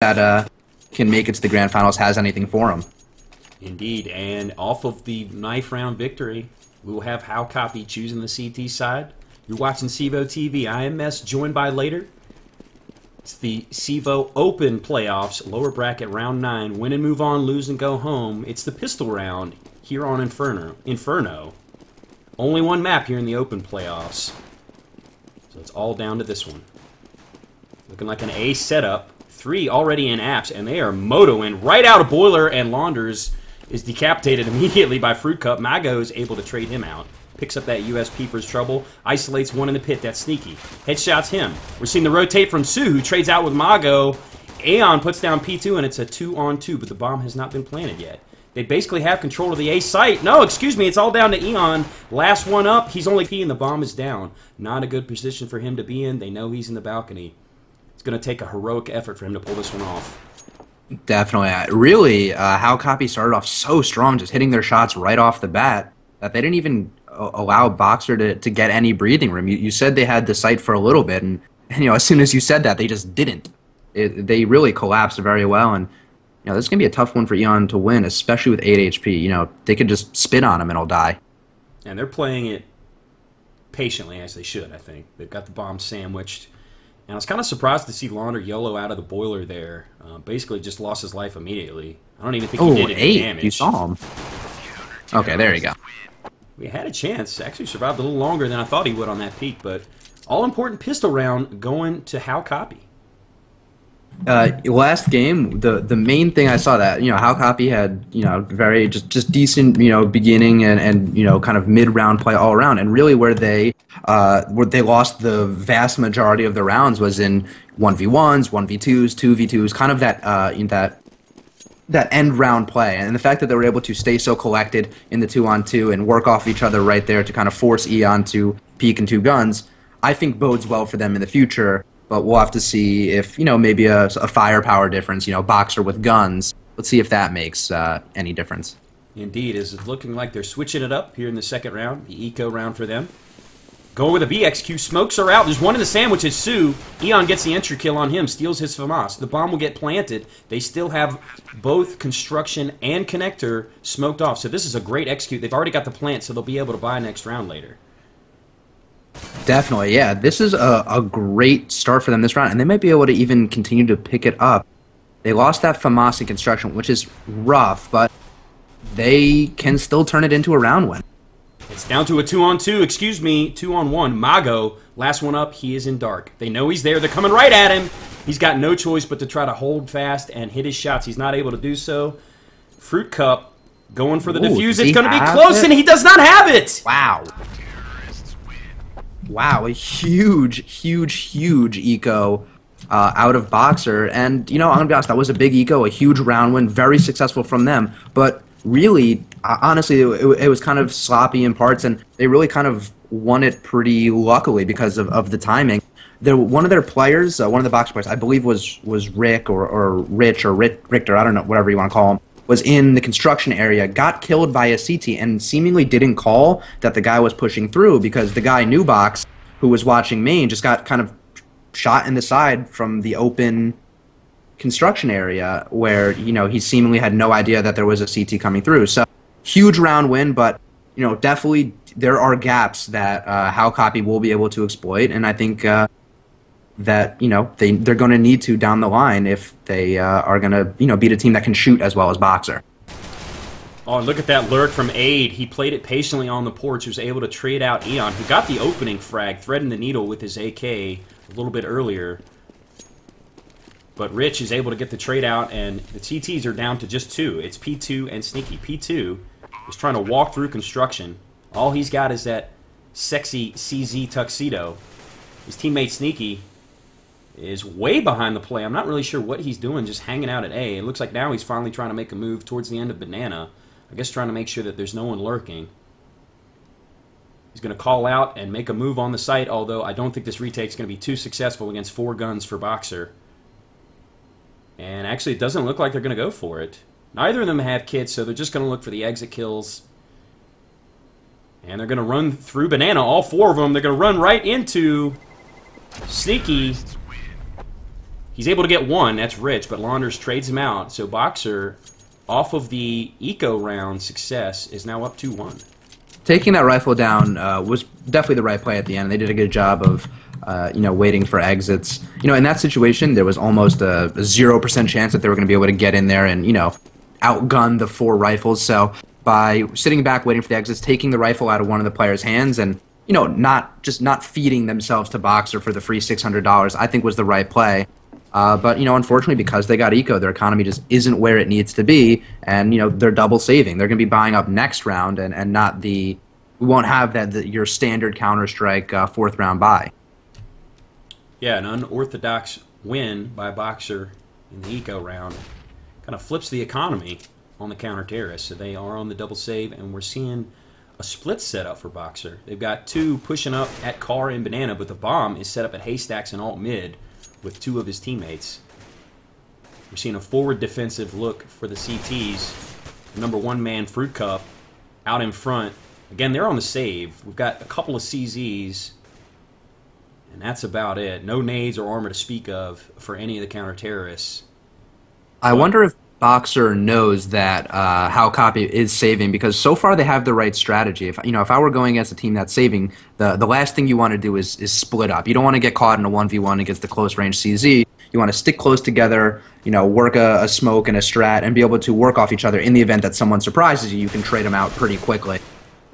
that can make it to the grand finals has anything for him. Indeed, and off of the knife round victory, we will have How Copy choosing the CT side. You're watching CEVO TV. IMS joined by later. It's the CEVO-Open playoffs, lower bracket round 9. Win and move on, lose and go home. It's the pistol round here on Inferno. Only one map here in the Open playoffs. So it's all down to this one. Looking like an A setup. 3 already in apps, and they are motoing right out of Boiler, and Launders is decapitated immediately by Fruit Cup. Mago is able to trade him out. Picks up that USP for his trouble. Isolates one in the pit. That's sneaky. Headshots him. We're seeing the rotate from Sue, who trades out with Mago. Aeon puts down P2, and it's a 2-on-2, but the bomb has not been planted yet. They basically have control of the A site. No, excuse me, it's all down to Eon. Last one up. He's only P, and the bomb is down. Not a good position for him to be in. They know he's in the balcony. It's going to take a heroic effort for him to pull this one off. Definitely. Really, How Copy started off so strong, just hitting their shots right off the bat, that they didn't even allow BOXR to get any breathing room. You said they had the site for a little bit, and as soon as you said that, they just didn't. They really collapsed very well, and this is going to be a tough one for Eon to win, especially with 8 HP. They could just spin on him and he'll die. And they're playing it patiently, as they should, I think. They've got the bomb sandwiched. And I was kind of surprised to see Launder YOLO out of the Boiler there. Basically just lost his life immediately. I don't even think he did any damage. You saw him. Okay, there you go. We had a chance. Actually survived a little longer than I thought he would on that peak, but all-important pistol round going to How Copy. Last game, the main thing I saw that How Copy had very just decent beginning and kind of mid-round play all around, and really where they lost the vast majority of the rounds was in 1v1s, 1v2s, 2v2s, kind of that end round play, and the fact that they were able to stay so collected in the 2-on-2 and work off each other right there to kind of force Eon to peek in 2 guns, I think bodes well for them in the future. But we'll have to see if, maybe a firepower difference, BOXR with guns. Let's see if that makes any difference. Indeed, it's looking like they're switching it up here in the second round, the eco round for them. Going with a BXQ, smokes are out. There's one in the sandwich, it's Sue. Eon gets the entry kill on him, steals his FAMAS. The bomb will get planted. They still have both construction and connector smoked off. So this is a great execute. They've already got the plant, so they'll be able to buy next round later. Definitely, yeah. This is a great start for them this round, and they might be able to even continue to pick it up. They lost that FAMAS in construction, which is rough, but they can still turn it into a round win. It's down to a 2-on-2, 2-on-1. Mago, last one up, he is in dark. They know he's there. They're coming right at him. He's got no choice but to try to hold fast and hit his shots. He's not able to do so. Fruit Cup going for the defuse. It's going to be close, and he does not have it! Wow. Wow, a huge eco out of BOXR, and I'm gonna be honest, that was a big eco, a huge round win, very successful from them. But really, honestly, it was kind of sloppy in parts, and they really kind of won it pretty luckily because of the timing. One of their players, one of the BOXR players, I believe was Rick or Rich or Richter, I don't know, whatever you want to call him, was in the construction area, got killed by a CT, and seemingly didn't call that the guy was pushing through because the guy, Newbox, who was watching main, just got kind of shot in the side from the open construction area where, he seemingly had no idea that there was a CT coming through. So, huge round win, but, definitely there are gaps that How Copy will be able to exploit, and I think that they're going to need to down the line if they are going to beat a team that can shoot as well as BOXR. Oh, and look at that lurk from Aid. He played it patiently on the porch. He was able to trade out Eon, who got the opening frag, threading the needle with his AK a little bit earlier. But Rich is able to get the trade out, and the TTs are down to just 2. It's P2 and Sneaky. P2 is trying to walk through construction. All he's got is that sexy CZ tuxedo. His teammate Sneaky is way behind the play. I'm not really sure what he's doing, just hanging out at A. It looks like now he's finally trying to make a move towards the end of Banana. I guess trying to make sure that there's no one lurking. He's going to call out and make a move on the site, although I don't think this retake's going to be too successful against 4 guns for BOXR. And actually, it doesn't look like they're going to go for it. Neither of them have kits, so they're just going to look for the exit kills. And they're going to run through Banana, all 4 of them. They're going to run right into Sneaky. He's able to get one. That's Rich, but Launders trades him out. So BOXR, off of the eco round success, is now up 2-1. Taking that rifle down was definitely the right play at the end. They did a good job of, waiting for exits. In that situation, there was almost a 0% chance that they were going to be able to get in there and, outgun the 4 rifles. So by sitting back, waiting for the exits, taking the rifle out of one of the players' hands, and not feeding themselves to BOXR for the free $600, I think was the right play. But unfortunately, because they got eco, their economy just isn't where it needs to be, and they're double saving. They're going to be buying up next round, and not we won't have your standard Counter-Strike 4th round buy. Yeah, an unorthodox win by BOXR in the eco round kind of flips the economy on the counter-terrorists. So they are on the double save, and we're seeing a split setup for BOXR. They've got 2 pushing up at car and banana, but the bomb is set up at haystacks and alt mid with 2 of his teammates. We're seeing a forward defensive look for the CTs. Number 1 man, Fruit Cup, out in front. Again, they're on the save. We've got a couple of CZs, and that's about it. No nades or armor to speak of for any of the counter-terrorists. I wonder if BOXR knows that how Copy is saving, because so far they have the right strategy. If I were going against a team that's saving, the last thing you want to do is split up. You don't want to get caught in a 1v1 against the close range CZ. You want to stick close together, work a smoke and a strat, and be able to work off each other. In the event that someone surprises you, you can trade them out pretty quickly.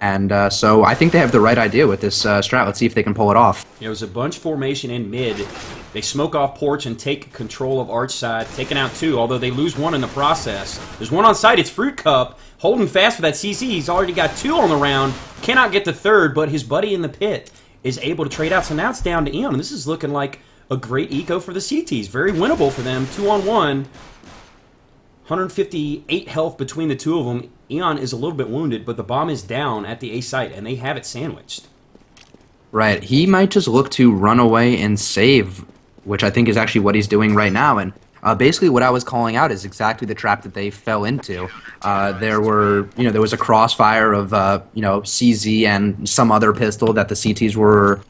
And so I think they have the right idea with this strat. Let's see if they can pull it off. It was a bunch formation in mid. They smoke off porch and take control of arch side, taking out 2, although they lose 1 in the process. There's 1 on site. It's Fruit Cup holding fast for that CC. He's already got 2 on the round. Cannot get the 3rd, but his buddy in the pit is able to trade out. So now it's down to Eon. This is looking like a great eco for the CTs. Very winnable for them. 2-on-1. 158 health between the 2 of them. Eon is a little bit wounded, but the bomb is down at the A site, and they have it sandwiched. Right. He might just look to run away and save, which I think is actually what he's doing right now. And basically what I was calling out is exactly the trap that they fell into. There was a crossfire of, CZ and some other pistol that the CTs were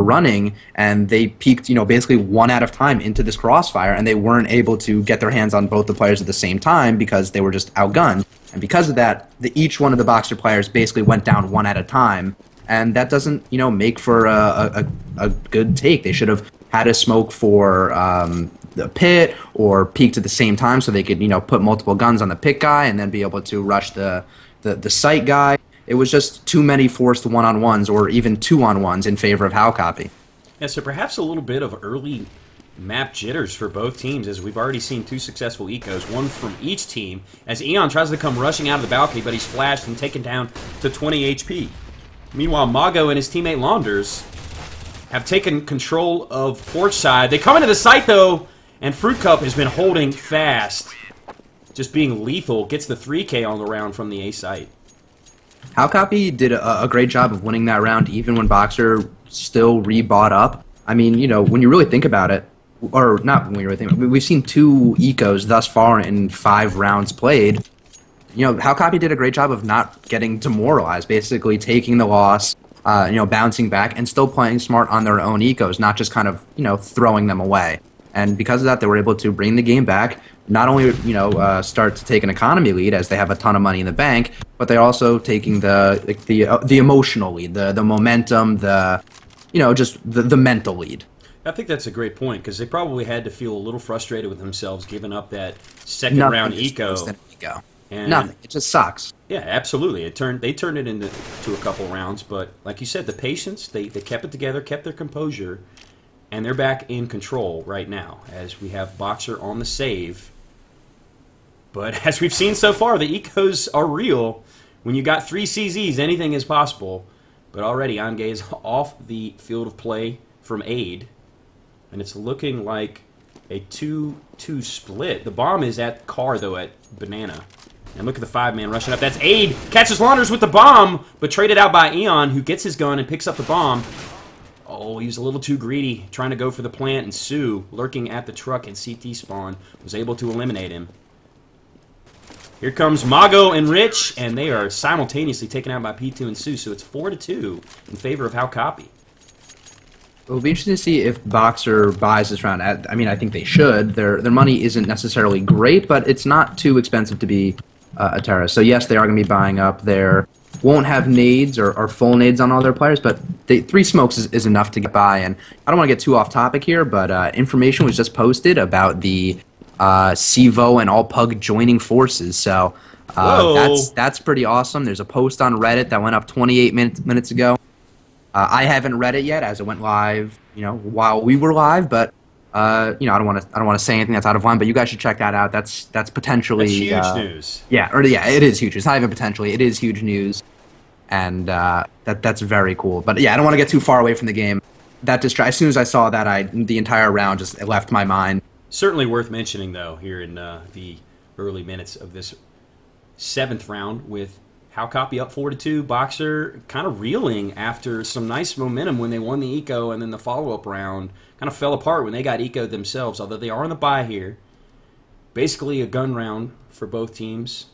running, and they peeked, basically 1 at a time into this crossfire, and they weren't able to get their hands on both the players at the same time because they were just outgunned. And because of that, each one of the BOXR players basically went down 1 at a time, and that doesn't, make for a good take. They should have had a smoke for the pit, or peeked at the same time so they could, put multiple guns on the pit guy and then be able to rush the site guy. It was just too many forced 1-on-1s or even 2-on-1s in favor of How Copy. Yeah, so perhaps a little bit of early map jitters for both teams, as we've already seen 2 successful ecos, 1 from each team, as Eon tries to come rushing out of the balcony, but he's flashed and taken down to 20 HP. Meanwhile, Mago and his teammate Launders have taken control of porch side. They come into the site, though, and Fruit Cup has been holding fast. Just being lethal, gets the 3K on the round from the A site. How Copy did a great job of winning that round, even when BOXR still rebought up. I mean, when you really think about it, or not when you really think about it, we've seen 2 ecos thus far in 5 rounds played. How Copy did a great job of not getting demoralized, basically taking the loss, bouncing back, and still playing smart on their own ecos, not just kind of, throwing them away. And because of that, they were able to bring the game back, not only, start to take an economy lead as they have a ton of money in the bank, but they're also taking the emotional lead, the momentum, just the mental lead. I think that's a great point, because they probably had to feel a little frustrated with themselves giving up that second round eco. And nothing. It just sucks. Yeah, absolutely. They turned it into a couple rounds, but like you said, the patience, they kept it together, kept their composure, and they're back in control right now as we have BOXR on the save. But as we've seen so far, the ecos are real. When you got 3 CZs, anything is possible. But already, Ange is off the field of play from aid, and it's looking like a 2-2 split. The bomb is at car, though, at banana. And look at the 5-man rushing up. That's aid. Catches Launders with the bomb, but traded out by Eon, who gets his gun and picks up the bomb. Oh, he was a little too greedy, trying to go for the plant, and Sue, lurking at the truck and CT spawn, was able to eliminate him. Here comes Mago and Rich, and they are simultaneously taken out by P2 and Sue, so it's 4-2 in favor of How Copy. It'll be interesting to see if Boxer buys this round. I mean, I think they should. Their money isn't necessarily great, but it's not too expensive to be a terrorist. So yes, they are going to be buying up. Their won't have nades or full nades on all their players, but 3 smokes is enough to get by. And I don't want to get too off topic here, but information was just posted about the CEVO and all pug joining forces. So that's pretty awesome. There's a post on Reddit that went up 28 minutes ago. I haven't read it yet, as it went live, while we were live. But I don't want to say anything that's out of line. But you guys should check that out. That's potentially huge news. Yeah, it is huge. It's not even potentially. It is huge news, and that's very cool. But yeah, I don't want to get too far away from the game. As soon as I saw that, the entire round just left my mind. Certainly worth mentioning, though, here in the early minutes of this 7th round with How Copy up 4-2, BOXR kind of reeling after some nice momentum when they won the eco, and then the follow-up round kind of fell apart when they got eco'd themselves, although they are on the bye here. Basically a gun round for both teams,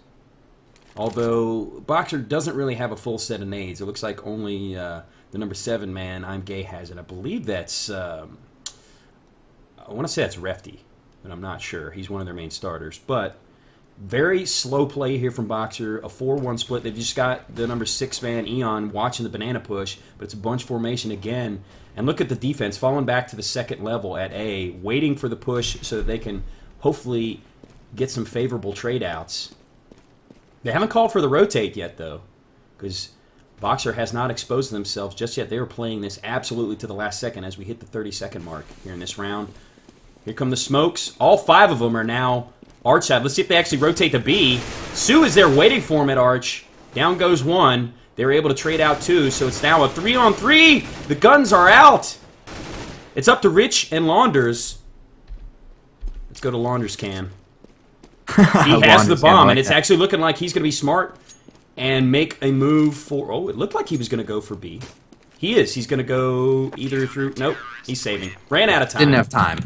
although BOXR doesn't really have a full set of nades. It looks like only the number 7 man, I'm Gay, has it. I believe that's, I want to say that's Refty, but I'm not sure. He's one of their main starters, but very slow play here from BOXR, a 4-1 split. They've just got the number 6 man, Eon, watching the banana push, but it's a bunch formation again. And look at the defense, falling back to the 2nd level at A, waiting for the push so that they can hopefully get some favorable trade outs. They haven't called for the rotate yet, though, because BOXR has not exposed themselves just yet. They were playing this absolutely to the last second as we hit the 30-second mark here in this round. Here come the smokes. All 5 of them are now Arch side. Let's see if they actually rotate to B. Sue is there waiting for him at Arch. Down goes 1. They were able to trade out 2, so it's now a 3-on-3. The guns are out. It's up to Rich and Launders. Let's go to Launders' cam. He has the bomb, and it's actually looking like he's going to be smart and make a move for... Oh, it looked like he was going to go for B. He is. He's going to go either through... Nope, he's saving. Ran out of time. Didn't have time.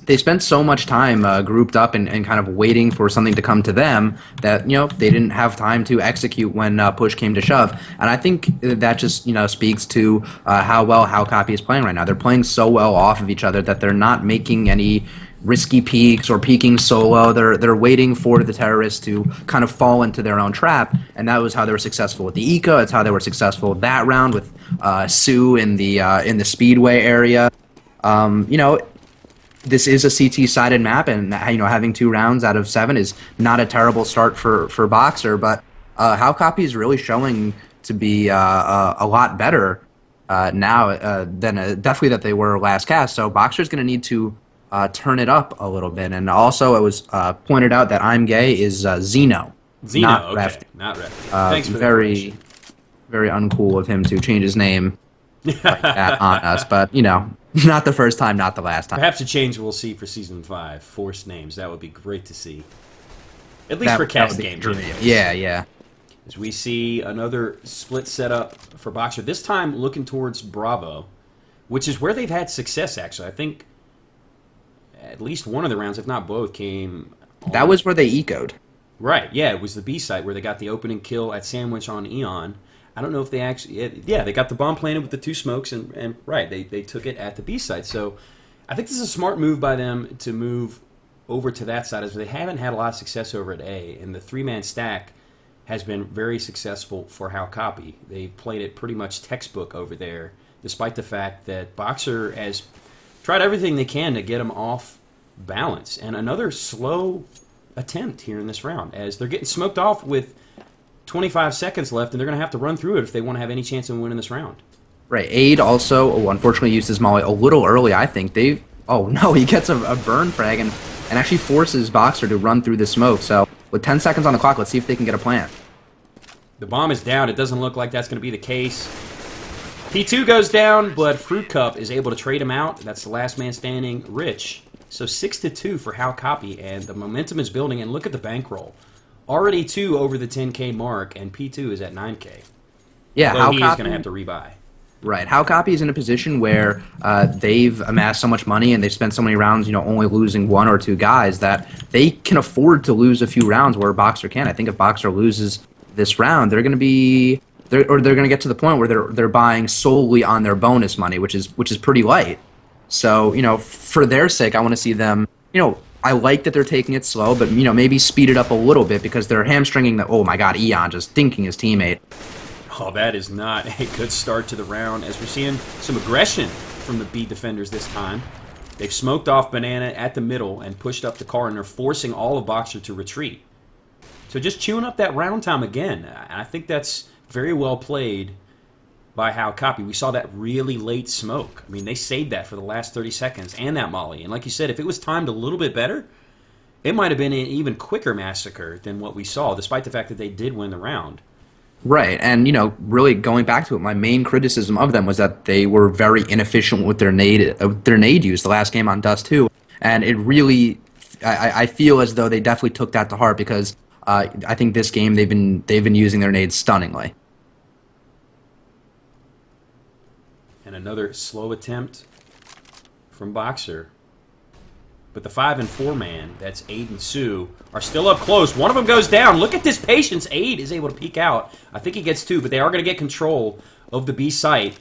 They spent so much time grouped up and kind of waiting for something to come to them that, they didn't have time to execute when push came to shove. And I think that just, speaks to how well How Copy is playing right now. They're playing so well off of each other that they're not making any risky peeks or peeking solo. They're waiting for the terrorists to kind of fall into their own trap, and that was how they were successful with the eco. It's how they were successful that round with Sue in the Speedway area. This is a CT-sided map, and having 2 rounds out of 7 is not a terrible start for BOXR. But How Copy is really showing to be a lot better now than definitely that they were last cast. So BOXR is going to need to turn it up a little bit. And also, it was pointed out that I'm Gay is Zeno. Not okay. Refty. Not Refty. Thanks for very uncool of him to change his name like that on us, but not the first time, not the last time. Perhaps a change we'll see for Season 5. Forced names. That would be great to see. At least for cast game videos. Yeah. As we see another split setup for BOXR, this time looking towards Bravo, which is where they've had success, actually. I think at least one of the rounds, if not both, came on. That was where they ecoed. Right, yeah. It was the B site where they got the opening kill at Sandwich on Eon. I don't know if they actually... Yeah, they got the bomb planted with the 2 smokes, and right, they took it at the B site. So I think this is a smart move by them to move over to that side, as they haven't had a lot of success over at A, and the 3-man stack has been very successful for How Copy. They've played it pretty much textbook over there, despite the fact that BOXR has tried everything they can to get them off balance. And another slow attempt here in this round, as they're getting smoked off with 25 seconds left, and they're going to have to run through it if they want to have any chance of winning this round. Right. Aid also, unfortunately, used his molly a little early, I think. Oh, no, he gets a burn frag and actually forces BOXR to run through the smoke. So with 10 seconds on the clock, let's see if they can get a plant. The bomb is down. It doesn't look like that's going to be the case. P2 goes down, but Fruit Cup is able to trade him out. That's the last man standing, Rich. So 6-2 for How Copy, and the momentum is building, and look at the bankroll. Already 2 over the 10K mark, and P2 is at 9K. Yeah, How Copy is going to have to rebuy. Right. How Copy is in a position where they've amassed so much money and they've spent so many rounds, only losing 1 or 2 guys, that they can afford to lose a few rounds where BOXR can. I think if BOXR loses this round, they're going they're going to get to the point where they're buying solely on their bonus money, which is pretty light. So, for their sake, I want to see them, I like that they're taking it slow, but, maybe speed it up a little bit because they're hamstringing the, oh my God, Eon just dinking his teammate. Oh, that is not a good start to the round, as we're seeing some aggression from the B defenders this time. They've smoked off Banana at the middle and pushed up the car, and they're forcing all of BOXR to retreat. So just chewing up that round time again. I think that's very well played by How Copy. We saw that really late smoke. I mean, they saved that for the last 30 seconds and that molly. And like you said, if it was timed a little bit better, it might have been an even quicker massacre than what we saw, despite the fact that they did win the round. Right, and really going back to it, my main criticism of them was that they were very inefficient with their nade use the last game on Dust 2, and it really, I feel as though they definitely took that to heart because I think this game they've been using their nades stunningly. And another slow attempt from BOXR. But the 5 and 4 man, that's Aid and Sue, are still up close. One of them goes down. Look at this patience. Aid is able to peek out. I think he gets 2, but they are going to get control of the B site.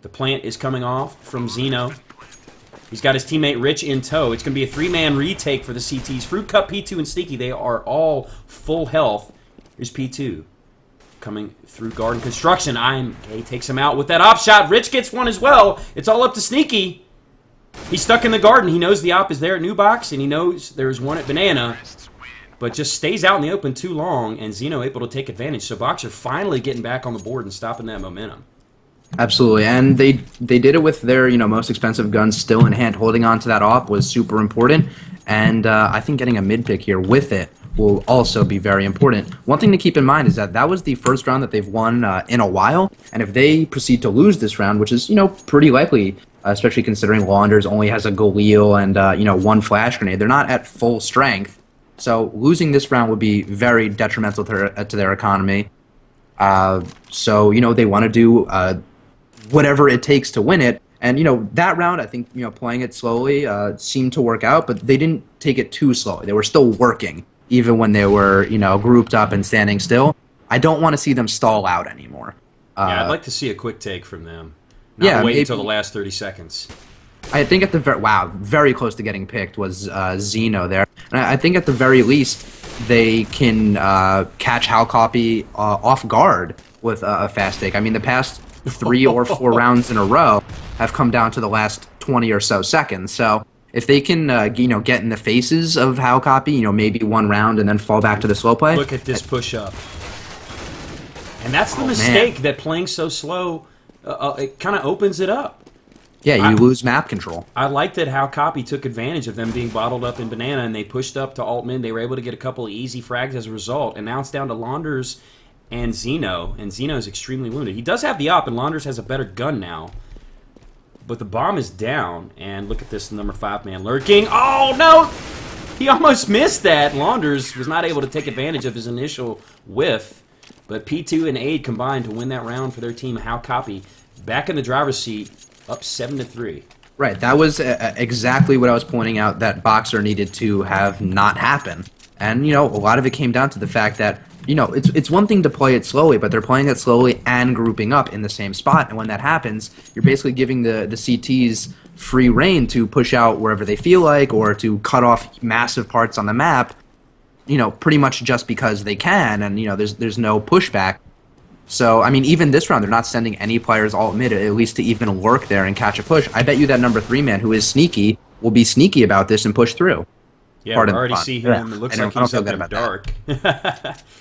The plant is coming off from Zeno. He's got his teammate Rich in tow. It's going to be a 3-man retake for the CTs. Fruit Cup, P2, and Sneaky, they are all full health. Here's P2 coming through Garden Construction. He takes him out with that op shot. Rich gets one as well. It's all up to Sneaky. He's stuck in the garden. He knows the op is there at New Box, and he knows there's one at Banana, but just stays out in the open too long, and Zeno able to take advantage. So BOXR finally getting back on the board and stopping that momentum. Absolutely, and they did it with their most expensive guns still in hand. Holding on to that op was super important, and I think getting a mid pick here with it will also be very important. One thing to keep in mind is that was the first round that they've won in a while, and if they proceed to lose this round, which is pretty likely, especially considering Launders only has a Galil and one flash grenade, they're not at full strength. So losing this round would be very detrimental to their economy. So they want to do whatever it takes to win it. And that round, I think playing it slowly seemed to work out, but they didn't take it too slowly. They were still working, even when they were grouped up and standing still. I don't want to see them stall out anymore. Yeah, I'd like to see a quick take from them. Not wait until the last 30 seconds. I think at the very close to getting picked was Zeno there. And I think at the very least they can catch How Copy off guard with a fast take. I mean, the past 3 or 4 rounds in a row have come down to the last 20 or so seconds. So if they can get in the faces of How Copy, maybe one round and then fall back to the slow play. Look at this push up. And that's the mistake, that playing so slow it kind of opens it up. Yeah, you lose map control. I liked that How Copy took advantage of them being bottled up in Banana, and they pushed up to alt mid. They were able to get a couple of easy frags as a result, and now it's down to Launders and Zeno, and Zeno is extremely wounded. He does have the op, and Launders has a better gun now, but the bomb is down, and look at this number 5 man lurking. Oh, no! He almost missed that. Launders was not able to take advantage of his initial whiff. But P2 and Aid combined to win that round for their team. How Copy back in the driver's seat, up 7-3. Right, that was exactly what I was pointing out that BOXR needed to have not happen. And a lot of it came down to the fact that it's one thing to play it slowly, but they're playing it slowly and grouping up in the same spot. And when that happens, you're basically giving the CTs free reign to push out wherever they feel like, or to cut off massive parts on the map. Pretty much just because they can, and there's no pushback. So I mean, even this round, they're not sending any players alt mid, at least to even lurk there and catch a push. I bet you that number 3 man, who is sneaky, will be sneaky about this and push through. Yeah, we already see him. Yeah. It looks like he's up in dark.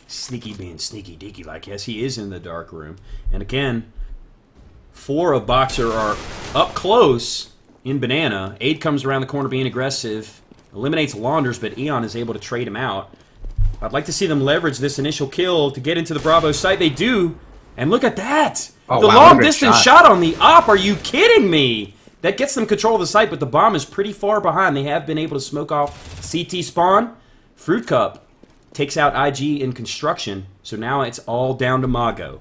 Sneaky being sneaky deaky like. Yes, he is in the dark room. And again, 4 of BOXR are up close in Banana. Aid comes around the corner being aggressive. Eliminates Launders, but Eon is able to trade him out. I'd like to see them leverage this initial kill to get into the Bravo site. They do. And look at that. The long-distance shot on the op. Are you kidding me? That gets them control of the site, but the bomb is pretty far behind. They have been able to smoke off CT spawn. Fruit Cup takes out IG in construction. So now it's all down to Mago.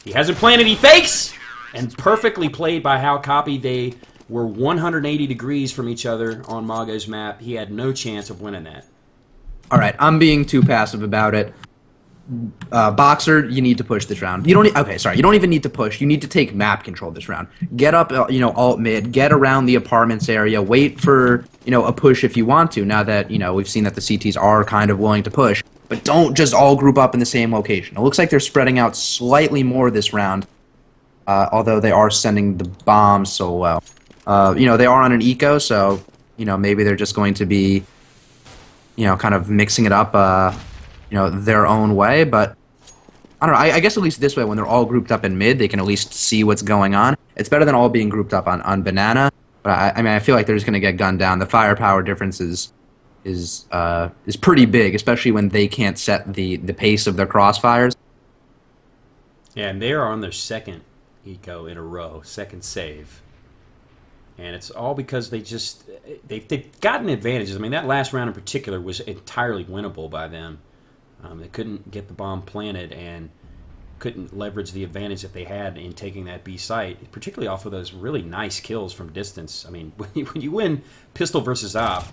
He hasn't planted. He fakes! And perfectly played by How Copy. They were 180 degrees from each other on Mago's map. He had no chance of winning that. All right, I'm being too passive about it. BOXR, you need to push this round. You don't. Okay, sorry. You don't even need to push. You need to take map control this round. Get up, alt mid. Get around the apartments area. Wait for a push if you want to. Now that we've seen that the CTs are kind of willing to push, but don't just all group up in the same location. It looks like they're spreading out slightly more this round, although they are sending the bombs so well. They are on an eco, so maybe they're just going to be kind of mixing it up. Their own way, but I don't know. I guess at least this way, when they're all grouped up in mid, they can at least see what's going on. It's better than all being grouped up on banana. But I feel like they're just going to get gunned down. The firepower difference is pretty big, especially when they can't set the pace of their crossfires. Yeah, and they are on their second eco in a row, second save. And it's all because they've gotten advantages. I mean, that last round in particular was entirely winnable by them. They couldn't get the bomb planted and couldn't leverage the advantage that they had in taking that B site, particularly off of those really nice kills from distance. I mean, when you win pistol versus op,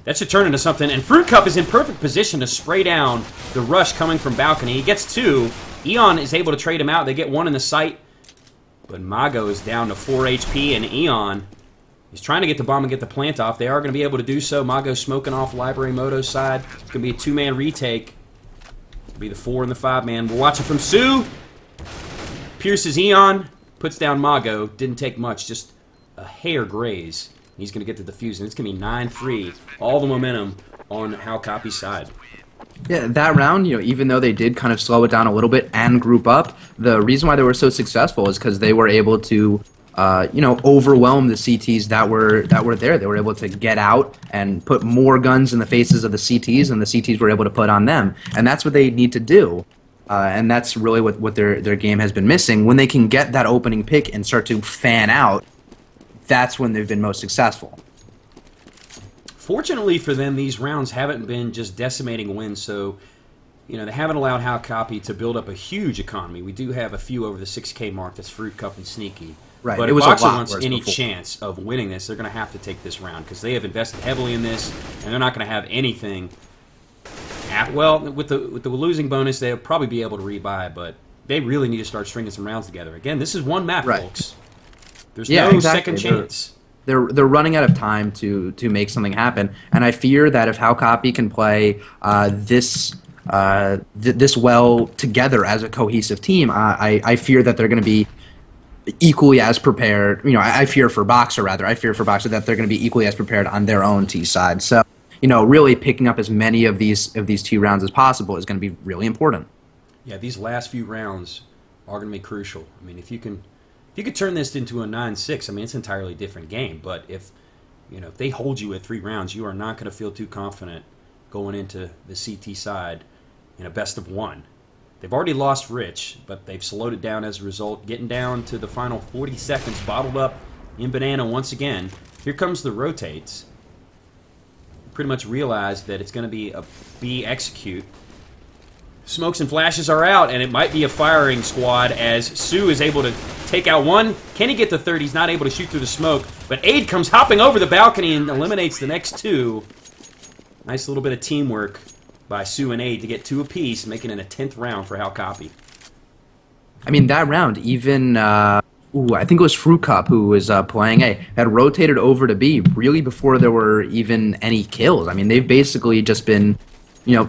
that should turn into something. And Fruit Cup is in perfect position to spray down the rush coming from balcony. He gets 2. Eon is able to trade him out. They get 1 in the site. But Mago is down to 4 HP, and Eon is trying to get the bomb and get the plant off. They are going to be able to do so. Mago smoking off Library Moto's side. It's going to be a 2-man retake. It'll be the 4 and the 5-man. We're watching from Sue. Pierces Eon. Puts down Mago. Didn't take much. Just a hair graze. He's going to get the defuse. And it's going to be 9-3. All the momentum on How Copy's side. Yeah, that round, even though they did kind of slow it down a little bit and group up, the reason why they were so successful is because they were able to overwhelm the CTs that were there. They were able to get out and put more guns in the faces of the CTs, and the CTs were able to put on them. And that's what they need to do. And that's really what their game has been missing. When they can get that opening pick and start to fan out, that's when they've been most successful. Fortunately for them, these rounds haven't been just decimating wins, so they haven't allowed How Copy to build up a huge economy. We do have a few over the 6K mark. That's Fruit Cup and Sneaky. Right. But it if was Boxer a lot wants worse any before. chance of winning this, they're going to have to take this round because they have invested heavily in this, and they're not going to have anything. With the losing bonus, they'll probably be able to rebuy, but they really need to start stringing some rounds together. Again, this is one map, right. There's no exactly. second chance. They're running out of time to make something happen, and I fear that if How Copy can play this well together as a cohesive team, I fear that they're going to be equally as prepared. I fear for BOXR that they're going to be equally as prepared on their own T side. So, really picking up as many of these T rounds as possible is going to be really important. Yeah, these last few rounds are going to be crucial. I mean, if you could turn this into a 9-6, I mean, it's an entirely different game. But if they hold you at 3 rounds, you are not going to feel too confident going into the CT side in a best of 1. They've already lost Rich, but they've slowed it down as a result, getting down to the final 40 seconds, bottled up in Banana once again. Here comes the rotates. Pretty much realized that it's going to be a B execute. Smokes and flashes are out, and it might be a firing squad as Sue is able to take out 1. Can he get the 30? He's not able to shoot through the smoke, but Aid comes hopping over the balcony and eliminates the next 2. Nice little bit of teamwork by Sue and Aid to get 2 apiece, making it a 10th round for How Copy. I mean, that round, even, I think it was Fruit Cup who was playing A, had rotated over to B really before there were even any kills. I mean, they've basically just been,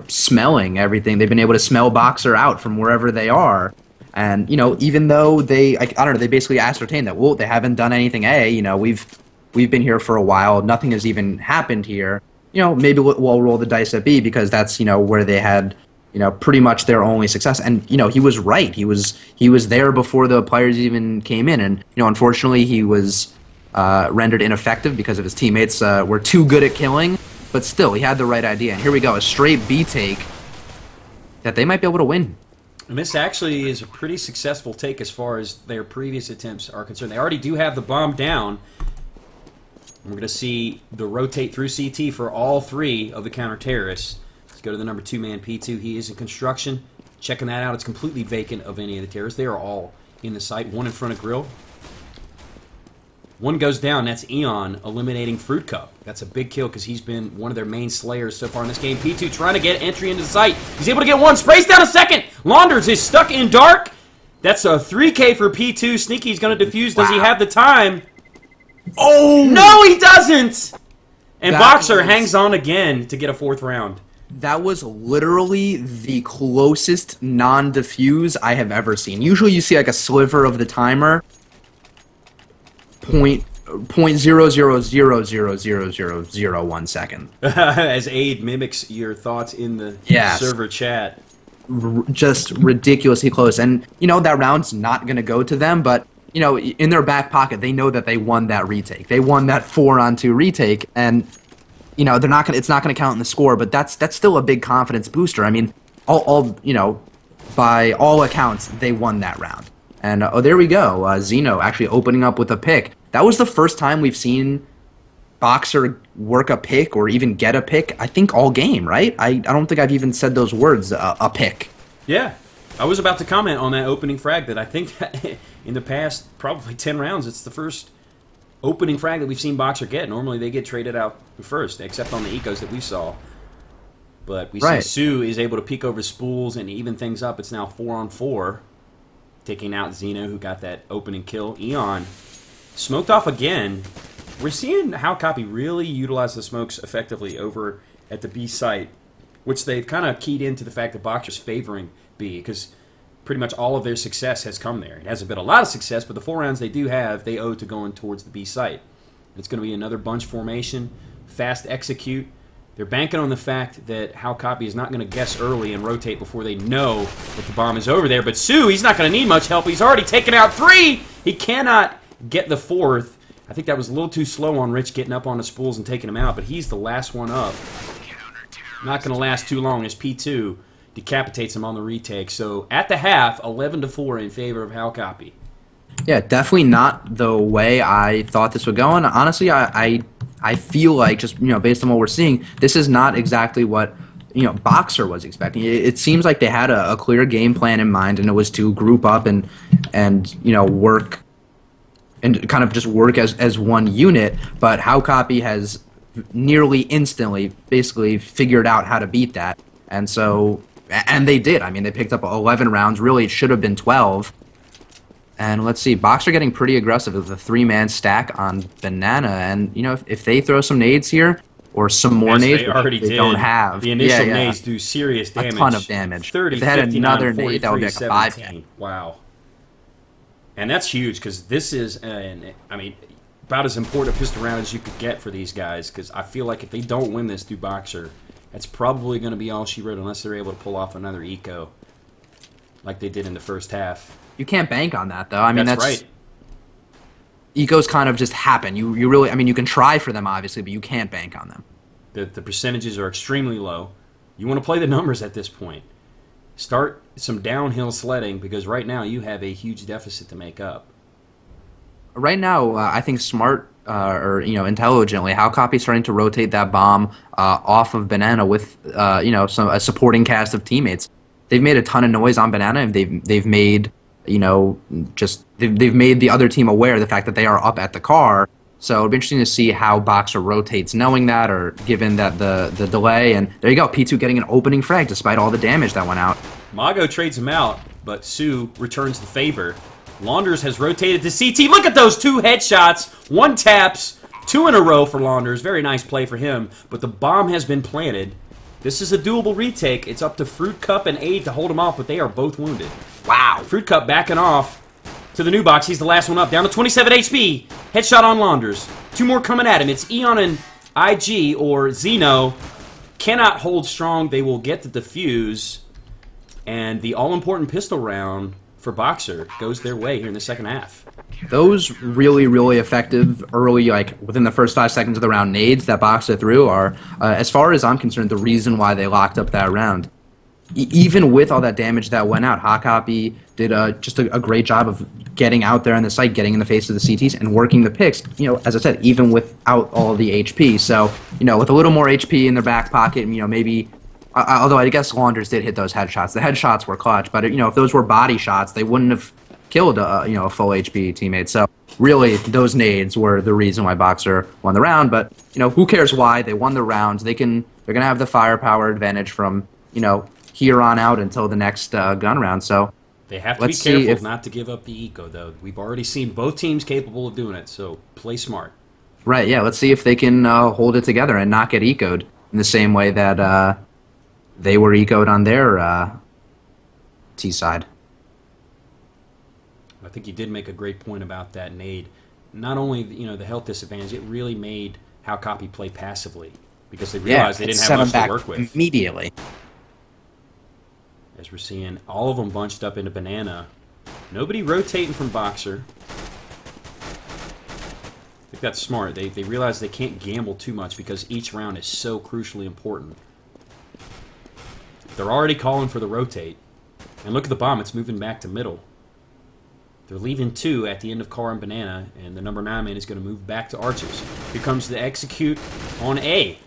smelling everything. They've been able to smell BOXR out from wherever they are. And, even though they basically ascertained that, they haven't done anything A, we've been here for a while, nothing has even happened here. Maybe we'll roll the dice at B because that's, where they had, pretty much their only success. And, he was right. He was there before the players even came in. And, unfortunately, he was rendered ineffective because of his teammates were too good at killing. But still, he had the right idea. And here we go, a straight B take that they might be able to win. And this actually is a pretty successful take as far as their previous attempts are concerned. They already do have the bomb down. We're going to see the rotate through CT for all 3 of the counter-terrorists. Let's go to the number 2-man P2. He is in construction. Checking that out. It's completely vacant of any of the terrorists. They are all in the site. 1 in front of Grill. One goes down. That's Eon eliminating Fruit Cup. That's a big kill because he's been one of their main slayers so far in this game. P2 trying to get entry into the site. He's able to get one. Sprays down a second. Launders is stuck in dark. That's a 3K for P2. Sneaky's going to defuse. Does he have the time? Oh! No, he doesn't! And That BOXR was- hangs on again to get a 4th round. That was literally the closest non-diffuse I have ever seen. Usually you see like a sliver of the timer. Point 0.00000001 second. As Aid mimics your thoughts in the Yes. server chat. Just ridiculously close. And, you know, that round's not going to go to them, but, you know, in their back pocket, they know that they won that retake. They won that 4-on-2 retake, and, you know, they're not going. It's not going to count in the score, but that's still a big confidence booster. I mean, all you know, by all accounts, they won that round. And, oh, there we go. Zeno actually opening up with a pick. That was the first time we've seen BOXR work a pick or even get a pick, I think, all game, right? I don't think I've even said those words, a pick. Yeah. I was about to comment on that opening frag that I think that in the past probably 10 rounds, it's the first opening frag that we've seen BOXR get. Normally they get traded out first, except on the ecos that we saw. But we see Sue is able to peek over spools and even things up. It's now 4-on-4, taking out Zeno, who got that opening kill. Eon smoked off again. We're seeing how Copy really utilize the smokes effectively over at the B site, which they've kind of keyed into the fact that BOXR's favoring B, because pretty much all of their success has come there. It hasn't been a lot of success, but the 4 rounds they do have, they owe to going towards the B site. It's going to be another bunch formation, fast execute. They're banking on the fact that How Copy is not going to guess early and rotate before they know that the bomb is over there. But Sue, he's not going to need much help. He's already taken out 3. He cannot get the 4th. I think that was a little too slow on Rich getting up on the spools and taking him out, but he's the last one up. Not going to last too long as P2 decapitates him on the retake. So at the half, 11-4 in favor of How Copy. Yeah, definitely not the way I thought this would go. And honestly, I feel like, just, you know, based on what we're seeing, this is not exactly what, you know, BOXR was expecting. It seems like they had a clear game plan in mind, and it was to group up and you know, work and kind of just work as one unit. But How Copy has nearly instantly basically figured out how to beat that. And so, and they did. I mean, they picked up 11 rounds. Really, it should have been 12. And let's see, BOXR getting pretty aggressive with a 3-man stack on Banana. And, you know, if they throw some nades here, or some more nades, they don't have. The initial nades do serious damage. A ton of damage. 30, if they had 59, another 43, nade, that would be like a 17. 5K. Wow. And that's huge, because this is, I mean, about as important a pistol round as you could get for these guys, because I feel like if they don't win this through BOXR, that's probably going to be all she wrote, unless they're able to pull off another eco, like they did in the first half. You can't bank on that, though. I mean, that's right. Ecos kind of just happen. You really, I mean, you can try for them, obviously, but you can't bank on them. The percentages are extremely low. You want to play the numbers at this point. Start some downhill sledding, because right now you have a huge deficit to make up. Right now, I think smart or, you know, intelligently, How Copy's starting to rotate that bomb off of Banana with you know, a supporting cast of teammates. They've made a ton of noise on Banana, and they've made, you know, just they've made the other team aware of the fact that they are up at the car. So it'll be interesting to see how BOXR rotates, knowing that, or given that the delay. And there you go, P2 getting an opening frag despite all the damage that went out. Mago trades him out, but Sue returns the favor. Launders has rotated to CT. Look at those 2 headshots. 1 taps, 2 in a row for Launders. Very nice play for him, but the bomb has been planted. This is a doable retake. It's up to Fruit Cup and Aid to hold him off, but they are both wounded. Wow. Fruit Cup backing off to the new box. He's the last one up. Down to 27 HP. Headshot on Launders. 2 more coming at him. It's Eon and IG, or Zeno. Cannot hold strong. They will get the defuse. And the all-important pistol round for BOXR goes their way here in the second half. Those really, really effective early, like within the first 5 seconds of the round, nades that BOXR threw are, as far as I'm concerned, the reason why they locked up that round. Even with all that damage that went out, How Copy did just a great job of getting out there on the site, getting in the face of the CTs, and working the picks, you know, as I said, even without all the HP. So, you know, with a little more HP in their back pocket, you know, maybe, although I guess Launders did hit those headshots. The headshots were clutch, but, you know, if those were body shots, they wouldn't have killed a full HP teammate. So really, those nades were the reason why BOXR won the round. But who cares why? They won the round. They're gonna have the firepower advantage from here on out until the next gun round. So they have to be careful not to give up the eco, though. We've already seen both teams capable of doing it. So play smart. Right. Yeah. Let's see if they can hold it together and not get ecoed in the same way that they were ecoed on their T side. I think you did make a great point about that nade. Not only the health disadvantage, it really made how Copy play passively because they realized they didn't have much to work with immediately. As we're seeing all of them bunched up into banana, nobody rotating from BOXR. I think that's smart. They realize they can't gamble too much because each round is so crucially important. They're already calling for the rotate, and look at the bomb; it's moving back to middle. They're leaving 2 at the end of car and banana, and the number 9 man is going to move back to arches. Here comes the execute on A.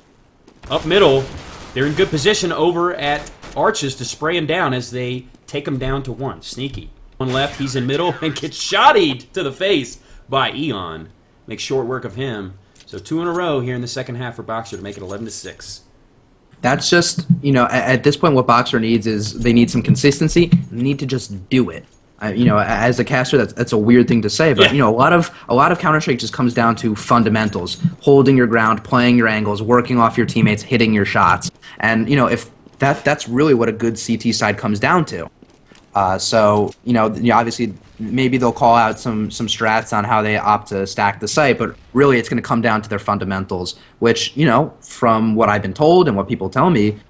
Up middle, they're in good position over at arches to spray him down as they take him down to 1. Sneaky. One left, he's in middle, and gets shottied to the face by Eon. Makes short work of him. So 2 in a row here in the second half for BOXR to make it 11-6. That's just, at this point what BOXR needs is they need some consistency. They need to just do it. As a caster, that's a weird thing to say, but a lot of Counter-Strike just comes down to fundamentals: holding your ground, playing your angles, working off your teammates, hitting your shots, and if that's really what a good CT side comes down to. So obviously maybe they'll call out some strats on how they opt to stack the site, but really it's going to come down to their fundamentals, which from what I've been told and what people tell me,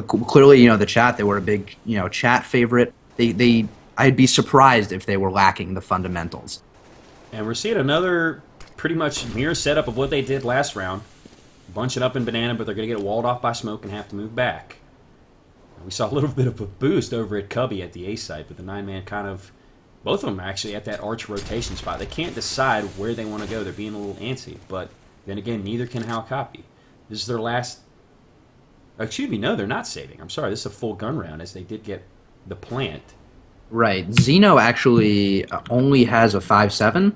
clearly the chat, they were a big chat favorite. I'd be surprised if they were lacking the fundamentals. And we're seeing another pretty much mirror setup of what they did last round. Bunching up in banana, but they're going to get walled off by smoke and have to move back. We saw a little bit of a boost over at Cubby at the A site, but the 9-man kind of... Both of them are actually at that arch rotation spot. They can't decide where they want to go. They're being a little antsy, but then again, neither can Hal Copy. This is their last... Excuse me, no, they're not saving. I'm sorry, this is a full gun round as they did get the plant. Right. Xeno actually only has a 5.7.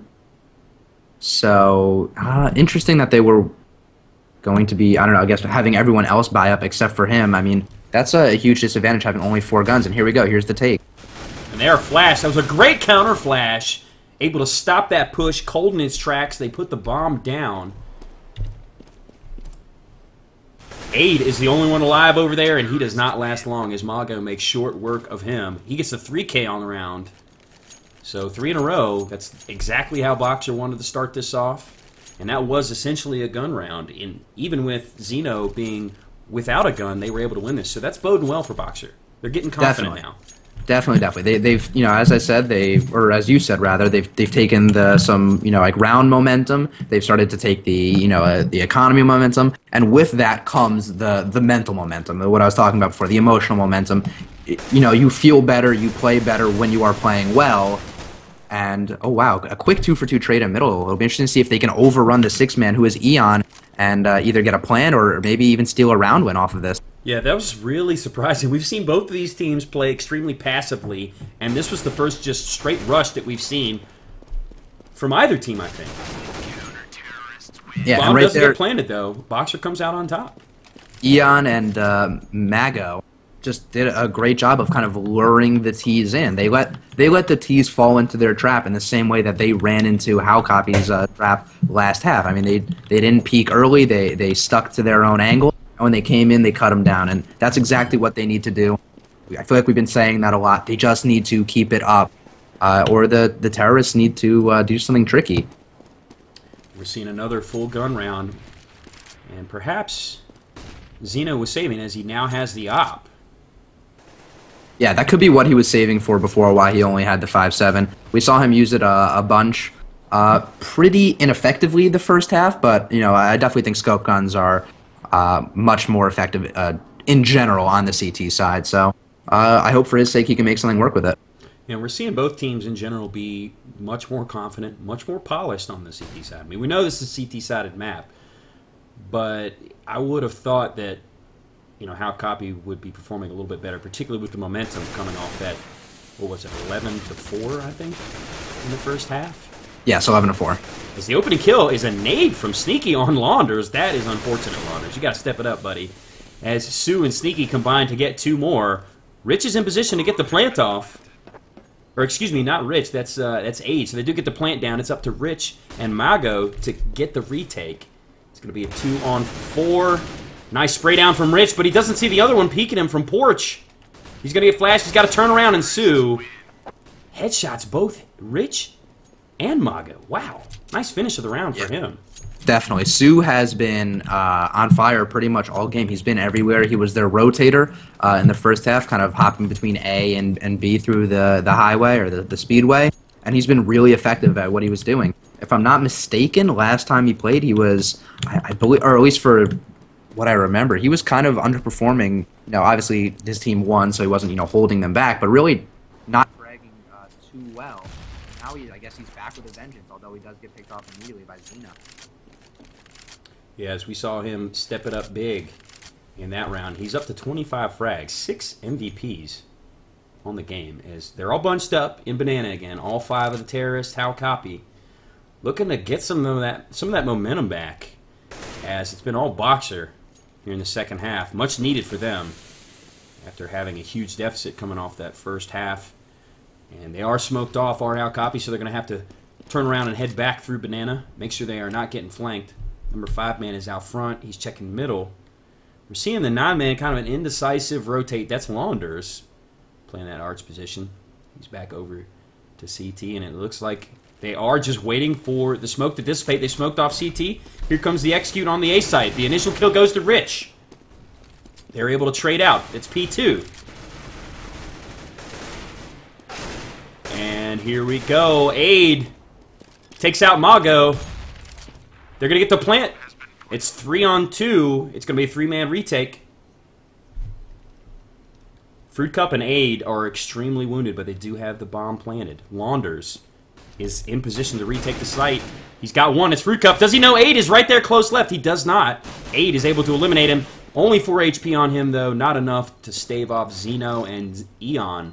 So, interesting that they were going to be, I don't know, I guess having everyone else buy up except for him. I mean, that's a huge disadvantage having only 4 guns. And here we go. Here's the take. And there, flash. That was a great counter flash. Able to stop that push, cold in its tracks. They put the bomb down. Aid is the only one alive over there, and he does not last long as Mago makes short work of him. He gets a 3K on the round. So 3 in a row. That's exactly how BOXR wanted to start this off. And that was essentially a gun round. And even with Xeno being without a gun, they were able to win this. So that's boding well for BOXR. They're getting confident now. Definitely. They've as I said, or as you said rather, they've taken some round momentum. They've started to take the economy momentum, and with that comes the mental momentum. What I was talking about before, the emotional momentum. You feel better, you play better when you are playing well. And oh wow, a quick 2-for-2 trade in middle. It'll be interesting to see if they can overrun the 6-man who is Eon and either get a plan or maybe even steal a round win off of this. Yeah, that was really surprising. We've seen both of these teams play extremely passively, and this was the first just straight rush that we've seen from either team, I think. Yeah, Bomb and right doesn't there, get planted, though. BOXR comes out on top. Eon and Mago just did a great job of kind of luring the T's in. They let the T's fall into their trap in the same way that they ran into How Copy's trap last half. I mean, they didn't peek early. They stuck to their own angle. And when they came in, they cut them down, and that's exactly what they need to do. I feel like we've been saying that a lot. They just need to keep it up, or the terrorists need to do something tricky. We're seeing another full gun round, and perhaps Xeno was saving as he now has the op. Yeah, that could be what he was saving for before, why he only had the 5.7. We saw him use it a bunch, pretty ineffectively the first half, but I definitely think scope guns are much more effective in general on the CT side. So I hope for his sake he can make something work with it. Yeah, we're seeing both teams in general be much more confident, much more polished on the CT side. I mean, we know this is a CT-sided map, but I would have thought that How Copy would be performing a little bit better, particularly with the momentum coming off that what was it, 11-4, I think, in the first half. Yes, 11-4. As the opening kill is a nade from Sneaky on Launders. That is unfortunate, Launders. You got to step it up, buddy. As Sue and Sneaky combine to get 2 more. Rich is in position to get the plant off. Or excuse me, not Rich. That's Age. So they do get the plant down. It's up to Rich and Mago to get the retake. It's going to be a 2-on-4. Nice spray down from Rich, but he doesn't see the other one peeking him from Porch. He's going to get flashed. He's got to turn around and Sue. Headshots both Rich and Mago. Wow. Nice finish of the round for him. Definitely. Sue has been on fire pretty much all game. He's been everywhere. He was their rotator in the first half, kind of hopping between A and B through the highway or the speedway. And he's been really effective at what he was doing. If I'm not mistaken, last time he played, he was, I believe, or at least for what I remember, he was kind of underperforming. You know, obviously his team won, so he wasn't, holding them back, but really not bragging too well. Now I guess he's back with a vengeance, although he does get picked off immediately by Xena. Yeah, as we saw him step it up big in that round. He's up to 25 frags, 6 MVPs on the game. As they're all bunched up in Banana again. All 5 of the terrorists, how copy. Looking to get some of that momentum back, as it's been all BOXR here in the second half. Much needed for them after having a huge deficit coming off that first half. And they are smoked off, are how copy, so they're going to have to turn around and head back through Banana. Make sure they are not getting flanked. Number 5 man is out front. He's checking middle. We're seeing the 9 man kind of an indecisive rotate. That's Launders playing that arch position. He's back over to CT, and it looks like they are just waiting for the smoke to dissipate. They smoked off CT. Here comes the execute on the A site. The initial kill goes to Rich. They're able to trade out. It's P2. And here we go. Aid takes out Mago. They're going to get the plant. It's 3-on-2. It's going to be a 3-man retake. Fruit Cup and Aid are extremely wounded, but they do have the bomb planted. Launders is in position to retake the site. He's got one. It's Fruit Cup. Does he know Aid is right there close left? He does not. Aid is able to eliminate him. Only 4 HP on him, though. Not enough to stave off Zeno and Eon.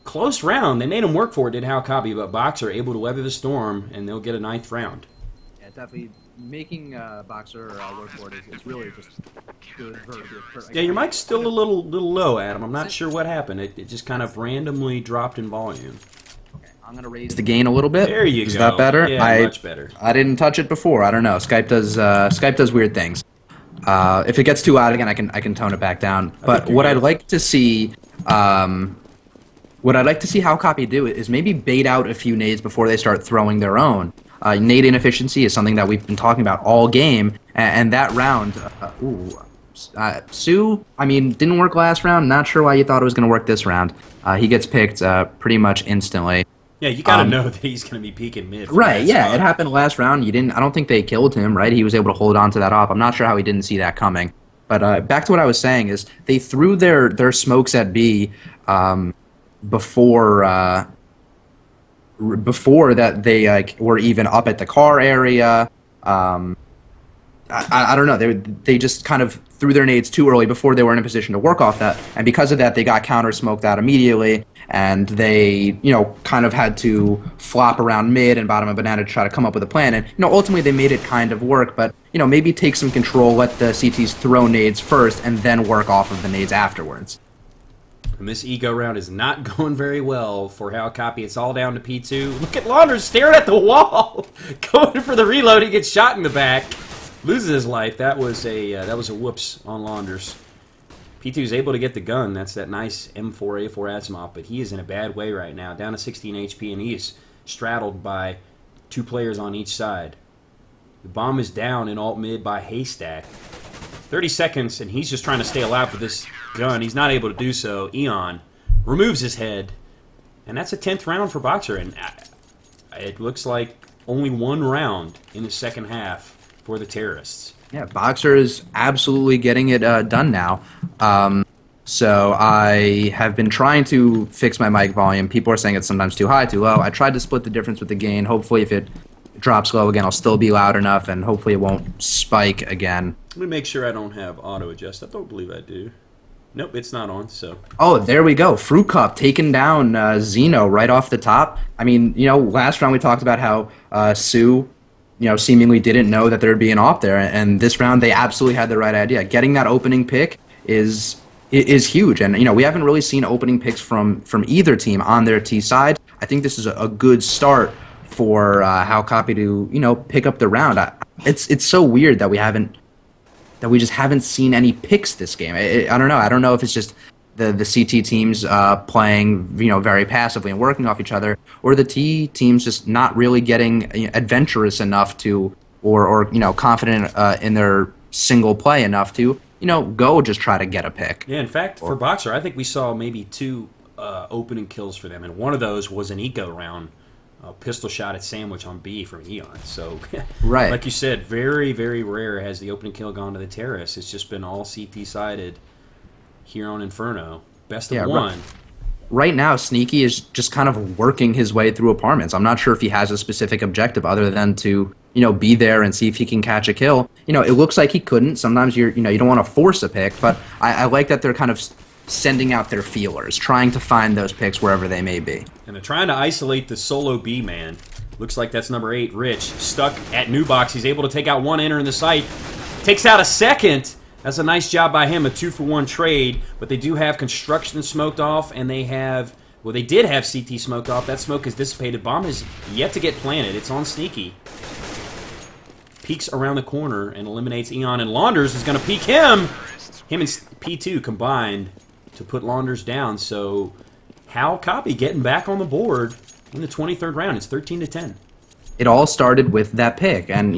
Close round. They made him work for it, did Halkabi, but BOXR able to weather the storm, and they'll get a 9th round. Yeah, definitely making BOXR work for it is really just good. Yeah, your mic's still a little low, Adam. I'm not sure what happened. It just kind of randomly dropped in volume. Okay, I'm going to raise the gain a little bit. There you go. Is that better? Yeah, much better. I didn't touch it before. I don't know. Skype does weird things. If it gets too loud again, I can tone it back down. But what I'd like to see, how Copy do it is maybe bait out a few nades before they start throwing their own. Nade inefficiency is something that we've been talking about all game, and that round, Sue, I mean, didn't work last round. Not sure why you thought it was going to work this round. He gets picked pretty much instantly. Yeah, you got to know that he's going to be peeking mid. Right, yeah, it happened last round. I don't think they killed him, right? He was able to hold on to that op. I'm not sure how he didn't see that coming. But back to what I was saying is they threw their smokes at B before that they were even up at the car area. I don't know. They just kind of threw their nades too early before they were in a position to work off that, and because of that, they got counter smoked out immediately, and they kind of had to flop around mid and bottom of Banana to try to come up with a plan. And ultimately they made it kind of work, but maybe take some control, let the CTs throw nades first, and then work off of the nades afterwards. And this eco round is not going very well for How Copy. It's all down to P2. Look at Launders staring at the wall, going for the reload. He gets shot in the back, loses his life. That was a whoops on Launders. P2 is able to get the gun. That's that nice M4A4 Asimov, but he is in a bad way right now, down to 16 HP, and he is straddled by 2 players on each side. The bomb is down in alt mid by Haystack. 30 seconds, and he's just trying to stay alive with this gun. He's not able to do so. Eon removes his head, and that's a 10th round for BOXR, and it looks like only 1 round in the second half for the terrorists. Yeah, BOXR is absolutely getting it done now. So I have been trying to fix my mic volume. People are saying it's sometimes too high, too low. I tried to split the difference with the gain. Hopefully if it drops low again, I'll still be loud enough, and hopefully it won't spike again. Let me make sure I don't have auto adjust. I don't believe I do. Nope, it's not on, so. Oh, there we go. Fruit Cup taking down Zeno right off the top. I mean, last round we talked about how Sue, seemingly didn't know that there'd be an op there, and this round they absolutely had the right idea. Getting that opening pick is huge, and we haven't really seen opening picks from either team on their T side. I think this is a good start for How Copy to pick up the round. It's so weird that we just haven't seen any picks this game. I don't know. I don't know if it's just the CT teams playing very passively and working off each other, or the T teams just not really getting adventurous enough to, or confident in their single play enough to go just try to get a pick. Yeah, in fact, for BOXR, I think we saw maybe 2 opening kills for them, and one of those was an eco round. Pistol shot at Sandwich on B from Eon. So, right, like you said, very, very rare has the opening kill gone to the Terrace. It's just been all CT-sided here on Inferno. Best of one. Right now, Sneaky is just kind of working his way through apartments. I'm not sure if he has a specific objective other than to, be there and see if he can catch a kill. It looks like he couldn't. Sometimes you don't want to force a pick, but I like that they're kind of sending out their feelers, trying to find those picks wherever they may be. And they're trying to isolate the solo B man. Looks like that's number 8, Rich. Stuck at New Box. He's able to take out one enter in the site. Takes out a second. That's a nice job by him, a 2-for-1 trade. But they do have construction smoked off, and they have, well, they did have CT smoked off. That smoke is dissipated. Bomb is yet to get planted. It's on Sneaky. Peeks around the corner and eliminates Eon, and Launders is going to peek him. Him and P2 combined to put Launders down. So How Copy getting back on the board in the 23rd round. It's 13-10. It all started with that pick, and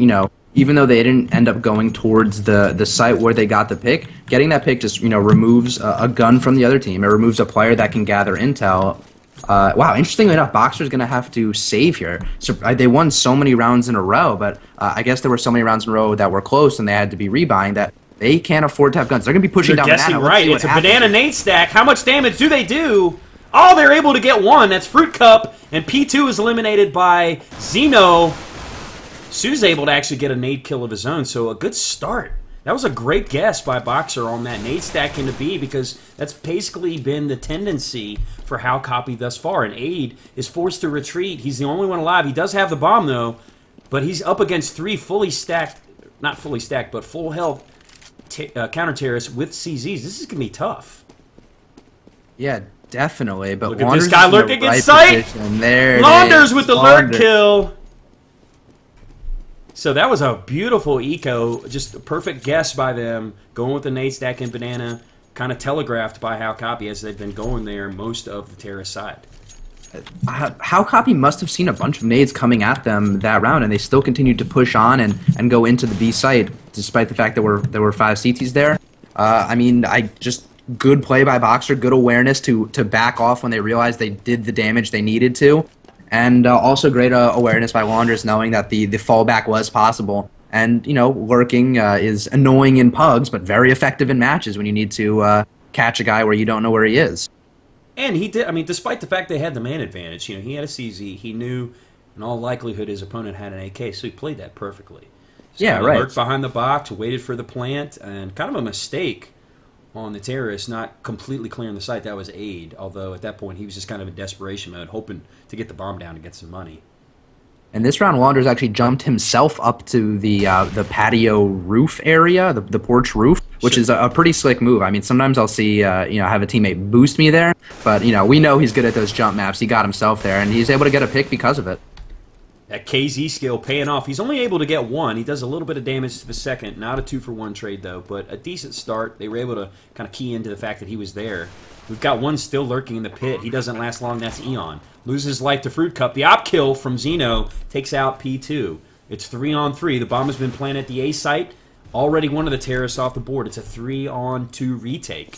even though they didn't end up going towards the site where they got the pick, getting that pick just removes a gun from the other team. It removes a player that can gather intel. Wow, interestingly enough, BOXR's going to have to save here. So they won so many rounds in a row, but I guess there were so many rounds in a row that were close and they had to be rebuying that they can't afford to have guns. They're going to be pushing down guessing banana. Right. It's a banana nade stack. How much damage do they do? Oh, they're able to get one. That's Fruit Cup, and P2 is eliminated by Zeno. Sue's able to actually get a nade kill of his own, so a good start. That was a great guess by BOXR on that nade stack into B, because that's basically been the tendency for How Copy thus far. And Aid is forced to retreat. He's the only one alive. He does have the bomb, though, but he's up against 3 fully stacked, not fully stacked, but full health counter terrorists with CZs. This is going to be tough. Yeah, definitely. But look at this guy lurking in sight. There Launders with the lurk kill. So that was a beautiful eco, just a perfect guess by them, going with the nade stack and banana, kind of telegraphed by How Copy as they've been going there most of the terrorist side. How Copy must have seen a bunch of nades coming at them that round, and they still continued to push on and go into the B site, despite the fact that there were 5 CTs there. I mean, good play by BOXR, good awareness to back off when they realized they did the damage they needed to, and also great awareness by Launders knowing that the fallback was possible. And lurking is annoying in pugs, but very effective in matches when you need to catch a guy where you don't know where he is. And he did, I mean, despite the fact they had the man advantage, he had a CZ, he knew in all likelihood his opponent had an AK, so he played that perfectly. Yeah, right. Lurked behind the box, waited for the plant, and kind of a mistake on the terrorist, not completely clearing the site. That was Aid, although at that point he was just kind of in desperation mode, hoping to get the bomb down and get some money. And this round, Launders actually jumped himself up to the patio roof area, the porch roof, which is a pretty slick move. I mean, sometimes I'll see, have a teammate boost me there, but, we know he's good at those jump maps. He got himself there, and he's able to get a pick because of it. That KZ skill paying off. He's only able to get one. He does a little bit of damage to the second. Not a 2-for-1 trade, though, but a decent start. They were able to kind of key into the fact that he was there. We've got one still lurking in the pit. He doesn't last long. That's Eon. Loses life to Fruit Cup. The op kill from Zeno takes out P2. It's 3-on-3. The bomb has been planted at the A site. Already one of the terrorists off the board. It's a 3-on-2 retake.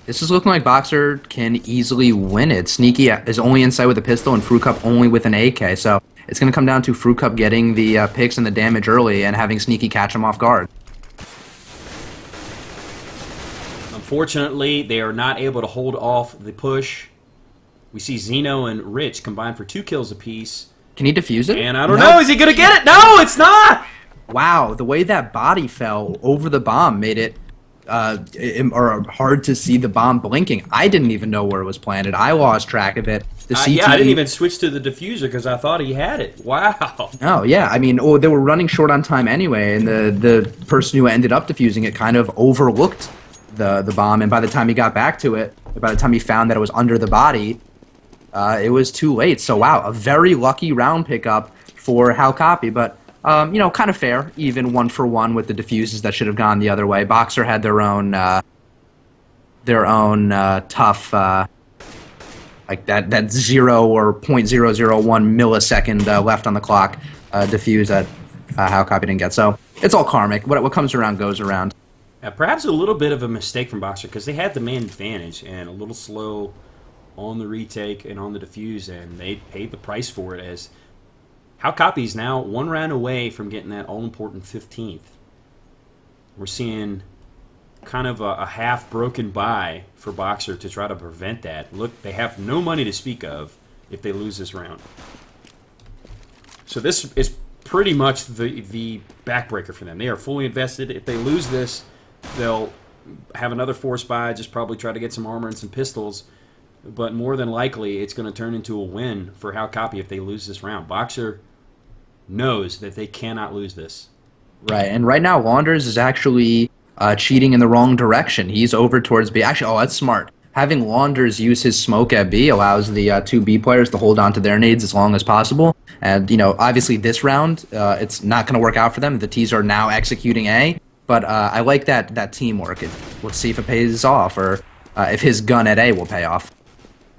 This is looking like BOXR can easily win it. Sneaky is only inside with a pistol and Fruit Cup only with an AK. So it's going to come down to Fruit Cup getting the picks and the damage early and having Sneaky catch him off guard. Unfortunately, they are not able to hold off the push. We see Zeno and Rich combined for 2 kills apiece. Can he defuse it? And I don't know. Is he going to get it? No, it's not! Wow, the way that body fell over the bomb made it or hard to see the bomb blinking. I didn't even know where it was planted. I lost track of it. The CT, yeah, I didn't even switch to the diffuser because I thought he had it. Wow. Oh, yeah. I mean, they were running short on time anyway, and the person who ended up defusing it kind of overlooked the bomb, and by the time he got back to it, by the time he found that it was under the body, it was too late. So, wow, a very lucky round pickup for How Copy, but, you know, kind of fair, even 1-for-1 with the diffuses that should have gone the other way. BOXR had their own tough... like that 0 or 0.001 millisecond left on the clock diffuse that How Copy didn't get. So it's all karmic. What comes around goes around. Perhaps a little bit of a mistake from BOXR because they had the man advantage and a little slow on the retake and on the diffuse, and they paid the price for it as How Copy's now 1 round away from getting that all-important 15th. We're seeing kind of a half broken buy for BOXR to try to prevent that. Look, they have no money to speak of if they lose this round. So this is pretty much the backbreaker for them. They are fully invested. If they lose this, they'll have another force buy, just probably try to get some armor and some pistols. But more than likely, it's going to turn into a win for How Copy if they lose this round. BOXR knows that they cannot lose this. Right, and right now, Launders is actually cheating in the wrong direction. He's over towards B. Actually, oh, that's smart. Having Launders use his smoke at B allows the 2 B players to hold on to their nades as long as possible. And, you know, obviously this round, it's not going to work out for them. The T's are now executing A. But I like that teamwork. Let's see if it pays off, or if his gun at A will pay off.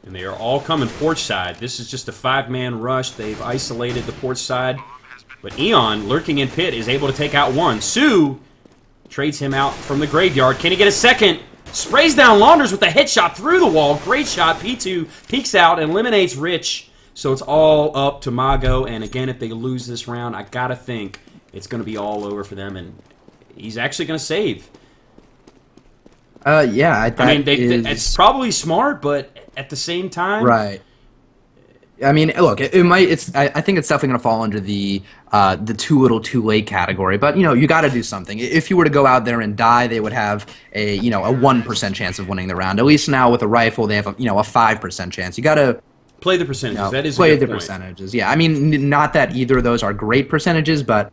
And they are all coming porch side. This is just a 5-man rush. They've isolated the porch side. But Eon, lurking in pit, is able to take out one. Sue trades him out from the graveyard. Can he get a second? Sprays down Launders with a headshot through the wall. Great shot. P2 peeks out and eliminates Rich. So it's all up to Mago. And again, if they lose this round, I gotta think it's going to be all over for them. And he's actually going to save. Yeah. I mean, it's probably smart, but at the same time... Right. I mean, look, it might. I think it's definitely going to fall under the too little, too late category. But you know, you got to do something. If you were to go out there and die, they would have a 1% chance of winning the round. At least now with a rifle, they have a 5% chance. You got to play the percentages. That is play a good the point. percentages. Yeah, I mean, not that either of those are great percentages, but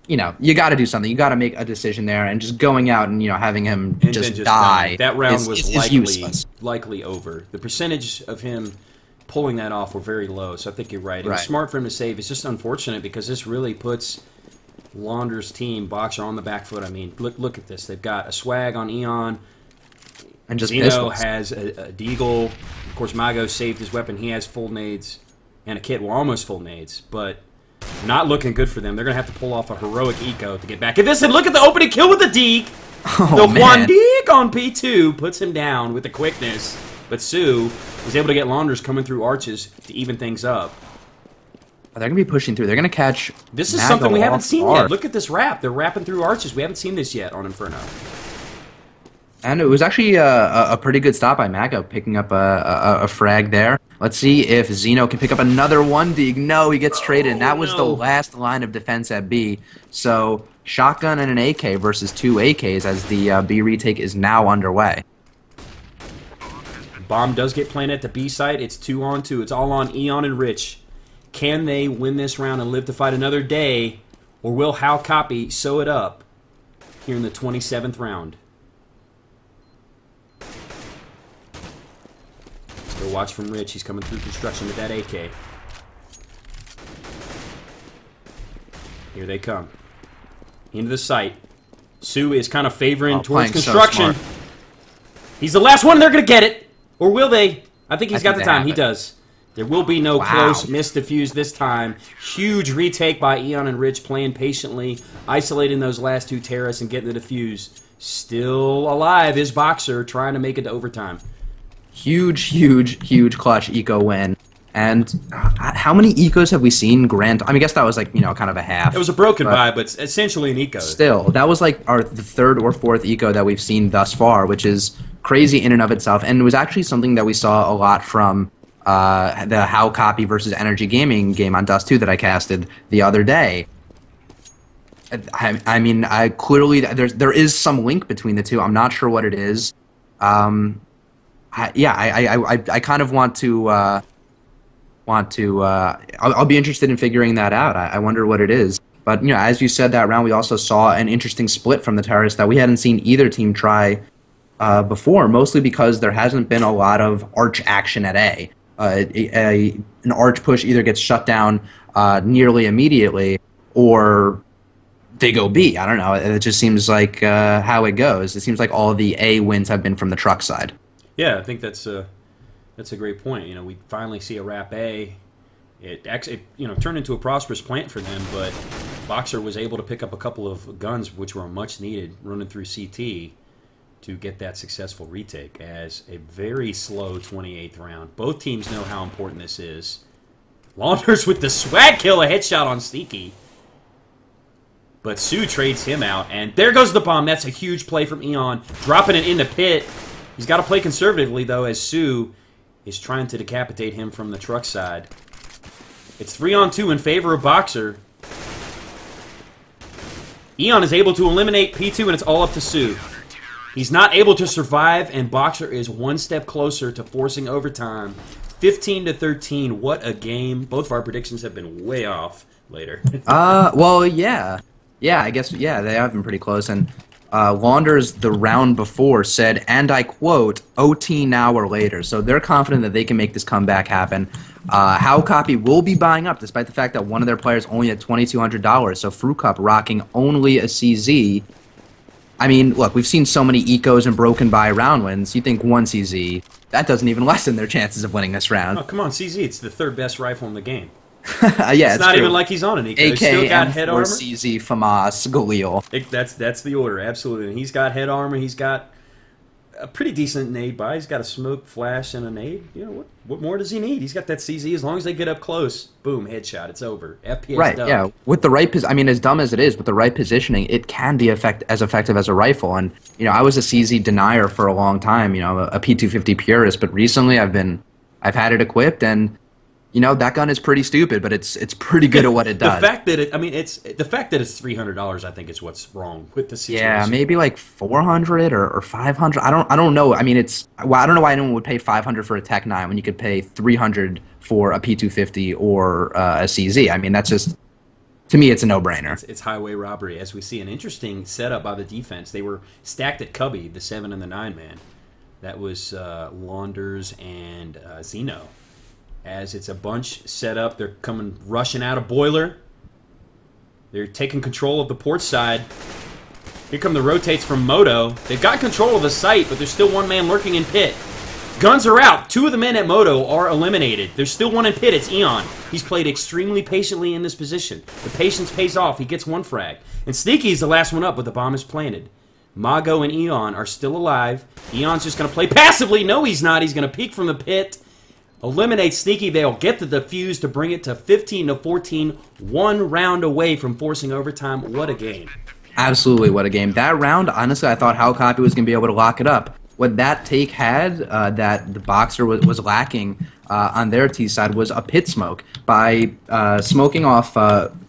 you got to do something. You got to make a decision there, and just going out and having him And just then die. That round was useless. likely over. The percentage of him pulling that off were very low, so I think you're right. It was Right. smart for him to save. It's just unfortunate because this really puts Launders' team, BOXR, on the back foot. I mean, look at this. They've got a swag on Eon. And just Zeno pistols. has a deagle. Of course, Mago saved his weapon. He has full nades and a kit. Well, almost full nades, but not looking good for them. They're going to have to pull off a heroic eco to get back at this. And look at the opening kill with the deke. Oh, The man. one deke on P2 puts him down with the quickness. But Sue was able to get Launders coming through arches to even things up. They're going to be pushing through. They're going to catch. This is Mago something we haven't off seen guard. yet. Look at this wrap. They're wrapping through arches. We haven't seen this yet on Inferno. And it was actually a pretty good stop by Mago, picking up a frag there. Let's see if Zeno can pick up another one. No, he gets traded, and that was the no. last line of defense at B. So, shotgun and an AK versus 2 AKs as the B retake is now underway. Bomb does get planted at the B site. It's 2-on-2. It's all on Eon and Rich. Can they win this round and live to fight another day? Or will How Copy sew it up here in the 27th round? Still watch from Rich. He's coming through construction with that AK. Here they come. Into the site. Sue is kind of favoring towards playing so construction. smart. He's the last one. They're going to get it. Or will they? I think he's I got think the they time. have He it. does. There will be no Wow. close misdefuse this time. Huge retake by Eon and Rich, playing patiently, isolating those last 2 terrorists and getting the defuse. Still alive is BOXR, trying to make it to overtime. Huge, huge, huge clutch eco win. And how many ecos have we seen? Grant? I mean, I guess that was like, kind of a half. It was a broken buy, but essentially an eco. Still, that was like the 3rd or 4th eco that we've seen thus far, which is crazy in and of itself. And it was actually something that we saw a lot from the How Copy versus Energy Gaming game on Dust 2 that I casted the other day. I mean, I clearly there is some link between the two. I'm not sure what it is. I kind of I'll be interested in figuring that out. I wonder what it is. But as you said, that round we also saw an interesting split from the terrorists that we hadn't seen either team try before. Mostly because there hasn't been a lot of arch action at A. An arch push either gets shut down nearly immediately, or they go B. I don't know. It just seems like how it goes. It seems like all the A wins have been from the truck side. Yeah, I think that's a great point. We finally see a wrap A. It actually, turned into a prosperous plant for them, but BOXR was able to pick up a couple of guns, which were much needed, running through CT to get that successful retake as a very slow 28th round. Both teams know how important this is. Launders with the swag kill, a headshot on Sneaky. But Sue trades him out, and there goes the bomb. That's a huge play from Eon, dropping it in the pit. He's got to play conservatively, though, as Sue is trying to decapitate him from the truck side. It's 3-on-2 in favor of BOXR. Eon is able to eliminate P2, and it's all up to Sue. He's not able to survive, and BOXR is one step closer to forcing overtime. 15-13. What a game. Both of our predictions have been way off later. Well, yeah. Yeah, I guess, they have been pretty close. And Launders, the round before, said, and I quote, OT now or later. So they're confident that they can make this comeback happen. How Copy will be buying up, despite the fact that one of their players only had $2,200. So Fruit Cup rocking only a CZ. I mean, look, we've seen so many ecos and broken by round wins. You think one CZ, that doesn't even lessen their chances of winning this round. Oh, come on, CZ, it's the third best rifle in the game. Yeah, it's not true. Even like he's on an eco. AK, He's still got head armor. CZ, FAMAS, Galil. That's the order, absolutely. And he's got head armor. He's got a pretty decent nade buy. He's got a smoke, flash, and a nade. What more does he need? He's got that CZ. As long as they get up close, boom, headshot. It's over. FPS right, done. Yeah. With the right, I mean, as dumb as it is, with the right positioning, it can be as effective as a rifle. And I was a CZ denier for a long time. A P250 purist, but recently I've had it equipped, and that gun is pretty stupid, but it's pretty good at what it does. The fact that it's $300, I think, is what's wrong with the situation. Yeah, maybe like $400 or $500. I don't know. I mean, I don't know why anyone would pay $500 for a Tech 9 when you could pay $300 for a P250 or a CZ. I mean, that's just, to me, it's a no-brainer. It's highway robbery. As we see an interesting setup by the defense. They were stacked at Cubby, the 7 and the 9 man. That was Launders and Zeno. As it's a bunch set up, they're coming rushing out of Boiler. They're taking control of the port side. Here come the rotates from Moto. They've got control of the site, but there's still one man lurking in pit. Guns are out. 2 of the men at Moto are eliminated. There's still one in pit. It's Eon. He's played extremely patiently in this position. The patience pays off. He gets 1 frag. And Sneaky's the last one up, but the bomb is planted. Mago and Eon are still alive. Eon's just going to play passively. No, he's not. He's going to peek from the pit. Eliminate Sneaky. They'll get the defuse to bring it to 15-14. 1 round away from forcing overtime. What a game. Absolutely, what a game. That round, honestly, I thought How Copy was going to be able to lock it up. What that take had that the BOXR was lacking on their T side was a pit smoke. By smoking off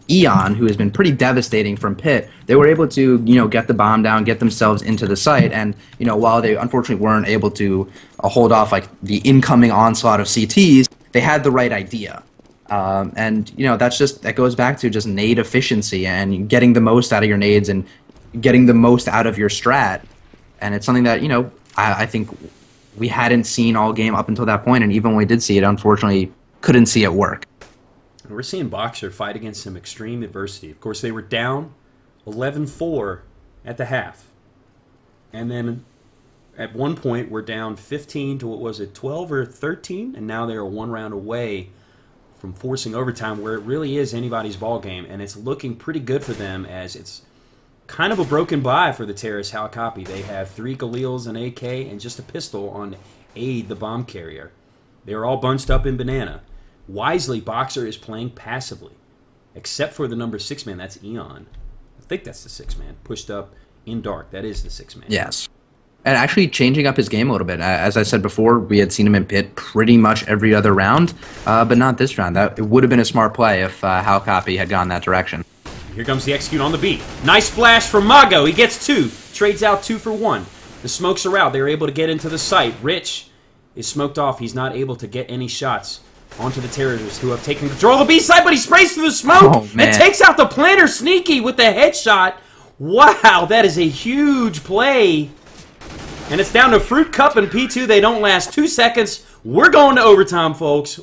Eon, who has been pretty devastating from pit, they were able to get the bomb down, get themselves into the site, and while they unfortunately weren't able to hold off like the incoming onslaught of CTs, they had the right idea. And that goes back to just nade efficiency and getting the most out of your nades and getting the most out of your strat. And it's something that I think we hadn't seen all game up until that point, and even when we did see it, unfortunately couldn't see it work. We're seeing BOXR fight against some extreme adversity. Of course, they were down 11-4 at the half. And then at one point, we're down 15 to, 12 or 13? And now they're 1 round away from forcing overtime, where it really is anybody's ball game. And it's looking pretty good for them, as it's kind of a broken bye for the terrorists. How Copy. They have 3 Galils, an AK, and just a pistol on Aid, the bomb carrier. They're all bunched up in Banana. Wisely, BOXR is playing passively, except for the number 6 man. That's Eon. I think that's the 6 man. Pushed up in dark. That is the 6 man. Yes. And actually changing up his game a little bit. As I said before, we had seen him in pit pretty much every other round, but not this round. It would have been a smart play if How Copy had gone that direction. Here comes the execute on the beat. Nice flash from Mago. He gets 2. Trades out 2 for 1. The smokes are out. They're able to get into the site. Rich is smoked off. He's not able to get any shots onto the terrorists who have taken control of the B side, but he sprays through the smoke and takes out the planter. Sneaky with the headshot. Wow, that is a huge play. And it's down to Fruit Cup and P2. They don't last 2 seconds. We're going to overtime, folks.